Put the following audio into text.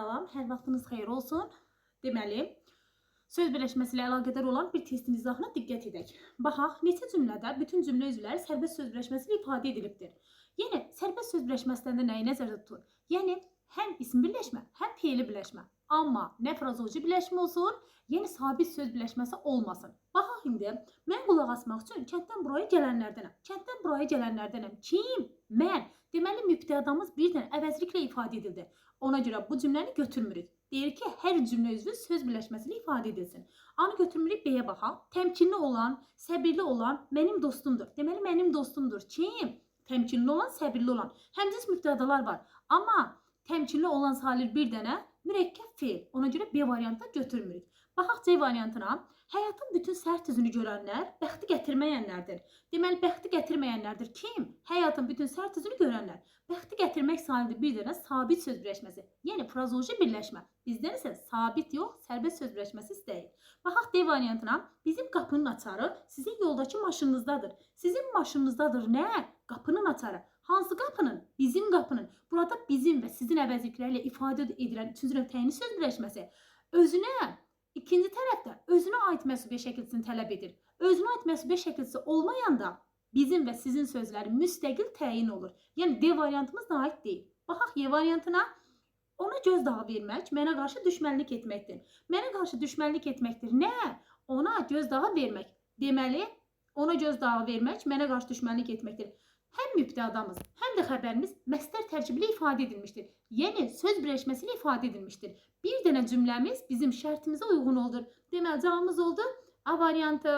Salam, hər vaxtınız xeyir olsun. Deməli, söz birləşməsi ilə əlaqədar olan bir testin izahına diqqət edək. Baxaq, neçə cümlədə bütün cümlə üzvləri sərbəst söz birləşməsi ilə ifadə edilibdir. Yəni, sərbəst söz birləşməsində nəyi nəzərdə tutulur? Yəni, həm isim birləşmə, həm fiili birləşmə. Amma nə frazoji birləşmə olsun, yəni sabit söz birləşməsi olmasın. Baxaq indi, mən qulaq asmaq üçün kənddən buraya gələnlərdənəm. Kənddən buraya gələnlərdənəm. Kim? Mən. Deməli, mübtədamız bir dənə əvəzliklə ifadə edildi. Ona görə bu cümləni götürmürük. Deyir ki, hər cümlə üzvü söz birləşməsi ilə ifadə edilsin. Anı götürmürük, B-yə baxaq. Təmkinli olan, səbirli olan mənim dostumdur. Deməli, mənim dostumdur. Kim? Təmkinli olan, səbirli olan. Həmcins mübtədalar var. Amma təmkinli olan salir bir dənə mürəkkəb feil. Ona görə B variantına götürmürük. Baxaq C variantına. Həyatın bütün sərt üzünü görənlər bəxti gətirməyənlərdir. Deməli, bəxti gətirməyənlərdir. Kim? Həyatın bütün sərt üzünü görənlər. Bəxti gətirmək sahibi bir dənə sabit söz birləşməsi. Yəni, frazoji birləşmə. Bizdən isə sabit yox, sərbəst söz birləşməsi istəyir. Baxaq D variantına. Bizim qapının açarı sizin yoldakı maşınınızdadır. Sizin maşınınızdadır nə? Qapının açarı. Hansı qapının? Bizim qapının. Burada bizim və sizin əvəzliklərlə ifadə edilən üçüncü növ təyinli söz birləşməsi özünə, İkinci tərəfdə özünə aid məsubə şəkilsini tələb edir. Özünə aid məsubə şəkilsi olmayanda bizim və sizin sözləri müstəqil təyin olur. Yəni D variantımız da aid deyil. Baxaq Y variantına. Ona gözdağı vermək mənə qarşı düşmənlik etməkdir. Mənə qarşı düşmənlik etməkdir. Nə? Ona gözdağı vermək. Deməli, ona gözdağı vermək mənə qarşı düşmənlik etməkdir. Həm mübtədamız, həm də xəbərimiz məstər tərkibi ilə ifadə edilmişdir. Yəni, söz birləşməsi ilə ifadə edilmişdir. Bir dənə cümləmiz bizim şərtimizə uyğun olur. Deməli, cavabımız oldu A variantı.